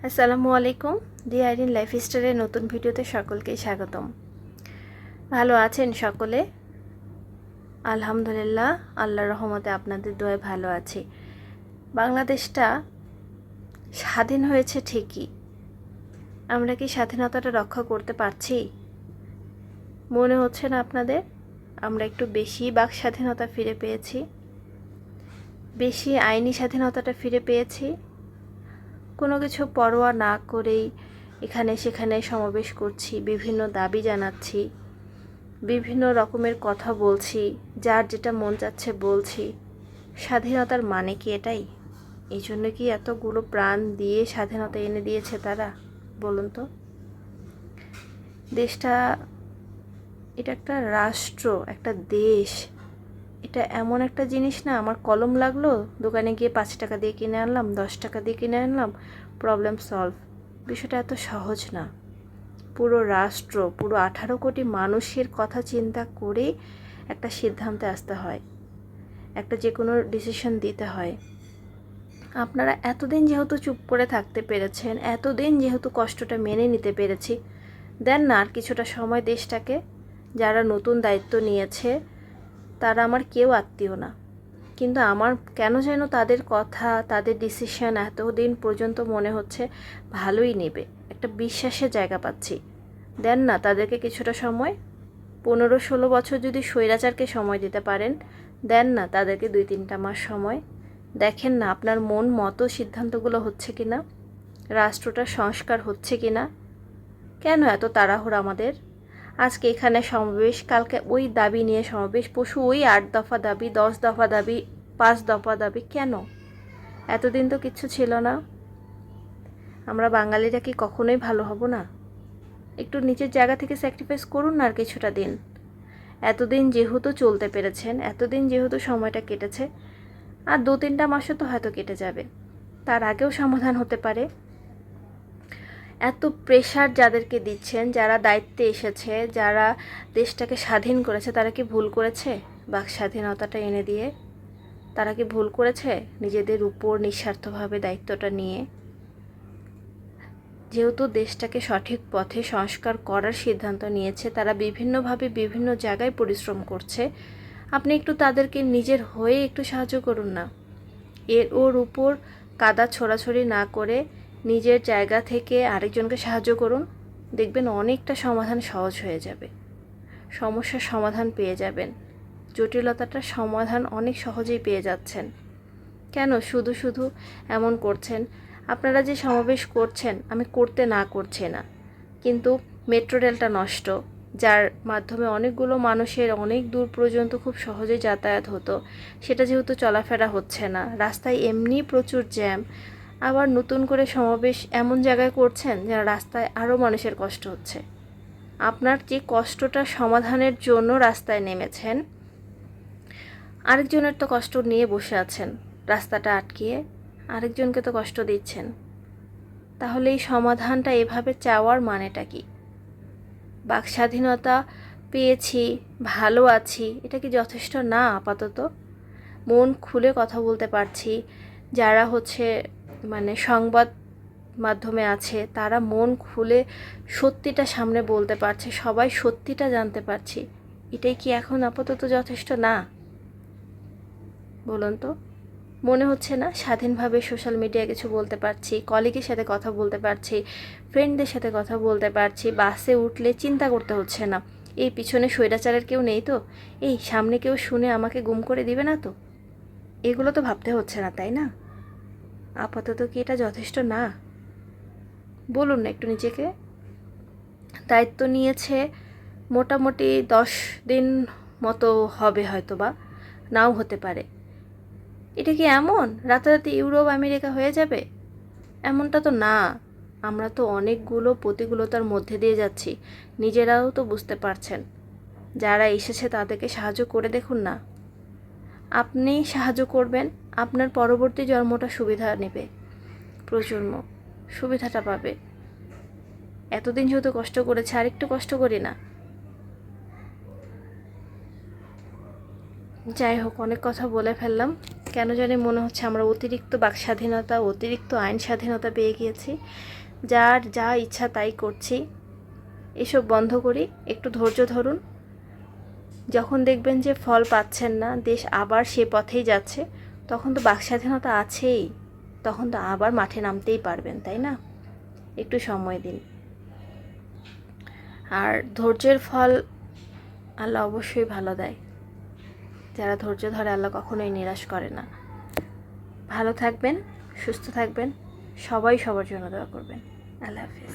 আসসালামু আলাইকুম। দি আইরিন লাইফস্টাইলের নতুন ভিডিওতে সকলকেই স্বাগতম। ভালো আছেন সকলে? আলহামদুলিল্লাহ, আল্লাহর রহমতে আপনাদের দোয়ায় ভালো আছি। বাংলাদেশটা স্বাধীন হয়েছে ঠিকই, আমরা কি স্বাধীনতাটা রক্ষা করতে পারছি? মনে হচ্ছে না আপনাদের আমরা একটু বেশি বাক স্বাধীনতা ফিরে পেয়েছি, বেশি আইনি স্বাধীনতাটা ফিরে পেয়েছি? কোনো কিছু পরোয়া না করেই এখানে সেখানে সমাবেশ করছি, বিভিন্ন দাবি জানাচ্ছি, বিভিন্ন রকমের কথা বলছি, যার যেটা মন চাচ্ছে বলছি। স্বাধীনতার মানে কি এটাই? এই জন্য কি এতগুলো প্রাণ দিয়ে স্বাধীনতা এনে দিয়েছে তারা? বলুন তো। দেশটা, এটা একটা রাষ্ট্র, একটা দেশ। এটা এমন একটা জিনিস না, আমার কলম লাগলো, দোকানে গিয়ে 5 টাকা দিয়ে কিনে আনলাম, 10 টাকা দিয়ে কিনে আনলাম, প্রবলেম সলভ। বিষয়টা এত সহজ না। পুরো রাষ্ট্র, পুরো 18 কোটি মানুষের কথা চিন্তা করে একটা সিদ্ধান্তে আসতে হয়, একটা যে কোনো ডিসিশন দিতে হয়। আপনারা এতদিন যেহেতু চুপ করে থাকতে পেরেছেন, এতদিন যেহেতু কষ্টটা মেনে নিতে পেরেছি, দেন না আর কিছুটা সময় দেশটাকে। যারা নতুন দায়িত্ব নিয়েছে তারা আমার কেউ আত্মীয় না, কিন্তু আমার কেন যেন তাদের কথা, তাদের ডিসিশন এতদিন পর্যন্ত মনে হচ্ছে ভালোই নেবে, একটা বিশ্বাসের জায়গা পাচ্ছি। দেন না তাদেরকে কিছুটা সময়, 15-16 বছর যদি স্বৈরাচারকে সময় দিতে পারেন, দেন না তাদেরকে 2-3টা মাস সময়। দেখেন না আপনার মন মতো সিদ্ধান্তগুলো হচ্ছে কিনা, রাষ্ট্রটা সংস্কার হচ্ছে কিনা। কেন এত তাড়াহুড়ো আমাদের? আজকে এখানে সমাবেশ, কালকে ওই দাবি নিয়ে সমাবেশ, পরশু ওই 8 দফা দাবি, 10 দফা দাবি, 5 দফা দাবি। কেন? এতদিন তো কিচ্ছু ছিল না। আমরা বাঙালিরা কি কখনোই ভালো হব না? একটু নিচের জায়গা থেকে স্যাক্রিফাইস করুন না আর কিছুটা দিন। এতদিন যেহেতু চলতে পেরেছেন, এতদিন যেহেতু সময়টা কেটেছে, আর 2-3টা মাসও তো হয়তো কেটে যাবে, তার আগেও সমাধান হতে পারে। এত প্রেশার যাদেরকে দিচ্ছেন, যারা দায়িত্বে এসেছে, যারা দেশটাকে স্বাধীন করেছে, তারা কি ভুল করেছে? বাক স্বাধীনতাটা এনে দিয়ে তারা কি ভুল করেছে নিজেদের উপর নিঃস্বার্থভাবে দায়িত্বটা নিয়ে? যেহেতু দেশটাকে সঠিক পথে সংস্কার করার সিদ্ধান্ত নিয়েছে, তারা বিভিন্নভাবে বিভিন্ন জায়গায় পরিশ্রম করছে। আপনি একটু তাদেরকে নিজের হয়ে একটু সাহায্য করুন না। ওর উপর কাদা ছোড়াছড়ি না করে নিজের জায়গা থেকে আরেকজনকে সাহায্য করুন, দেখবেন অনেকটা সমাধান সহজ হয়ে যাবে, সমস্যার সমাধান পেয়ে যাবেন, জটিলতাটার সমাধান অনেক সহজেই পেয়ে যাচ্ছেন। কেন শুধু শুধু এমন করছেন? আপনারা যে সমাবেশ করছেন, আমি করতে না করছি না, কিন্তু মেট্রো রেলটা নষ্ট, যার মাধ্যমে অনেকগুলো মানুষের অনেক দূর পর্যন্ত খুব সহজে যাতায়াত হতো, সেটা যেহেতু চলাফেরা হচ্ছে না, রাস্তায় এমনি প্রচুর জ্যাম, আবার নতুন করে সমাবেশ এমন জায়গায় করছেন যেন রাস্তায় আরও মানুষের কষ্ট হচ্ছে। আপনার যে কষ্টটা সমাধানের জন্য রাস্তায় নেমেছেন, আরেকজনের তো কষ্ট নিয়ে বসে আছেন, রাস্তাটা আটকিয়ে আরেকজনকে তো কষ্ট দিচ্ছেন। তাহলে এই সমাধানটা এভাবে চাওয়ার মানেটা কি? বাক স্বাধীনতা পেয়েছি, ভালো আছি, এটা কি যথেষ্ট না? আপাতত মন খুলে কথা বলতে পারছি, যারা সংবাদ মাধ্যমে আছে তারা মন খুলে সত্যিটা সামনে বলতে পারছে, সবাই সত্যিটা জানতে পারছি, এটাই কি এখন আপাতত যথেষ্ট না? বলুন তো। মনে হচ্ছে না স্বাধীনভাবে সোশ্যাল মিডিয়ায় কিছু বলতে পারছি, কলিগের সাথে কথা বলতে পারছি, ফ্রেন্ডদের সাথে কথা বলতে পারছি, বাসে উঠলে চিন্তা করতে হচ্ছে না এই পিছনে স্বৈরাচারের কেউ নেই তো, এই সামনে কেউ শুনে আমাকে গুম করে দিবে না তো? এগুলো তো ভাবতে হচ্ছে না, তাই না? আপাতত কি এটা যথেষ্ট না? বলুন না একটু নিজেকে। দায়িত্ব নিয়েছে মোটামুটি 10 দিন মতো হবে, হয়তো বা নাও হতে পারে। এটা কি এমন রাতারাতি ইউরোপ আমেরিকা হয়ে যাবে? এমনটা তো না। আমরা তো অনেকগুলো প্রতিকূলতার মধ্যে দিয়ে যাচ্ছি, নিজেরাও তো বুঝতে পারছেন। যারা এসেছে তাদেরকে সাহায্য করে দেখুন না। আপনি সাহায্য করবেন, আপনার পরবর্তী জন্মটা সুবিধা নেবে, প্রজন্ম সুবিধাটা পাবে। এতদিন যেহেতু কষ্ট করেছে, আরেকটু কষ্ট করি না? যাই হোক, অনেক কথা বলে ফেললাম। কেন জানি মনে হচ্ছে আমরা অতিরিক্ত বাক স্বাধীনতা, অতিরিক্ত আইন স্বাধীনতা পেয়ে গিয়েছি। যার যা ইচ্ছা তাই করছি। এসব বন্ধ করি, একটু ধৈর্য ধরুন। যখন দেখবেন যে ফল পাচ্ছেন না, দেশ আবার সে পথেই যাচ্ছে, তখন তো বাক স্বাধীনতা আছেই, তখন তো আবার মাঠে নামতেই পারবেন, তাই না? একটু সময় দিন। আর ধৈর্যের ফল আল্লাহ অবশ্যই ভালো দেয়। যারা ধৈর্য ধরে আল্লাহ কখনোই নিরাশ করে না। ভালো থাকবেন, সুস্থ থাকবেন, সবাই সবার জন্য দোয়া করবেন। আল্লাহ হাফিজ।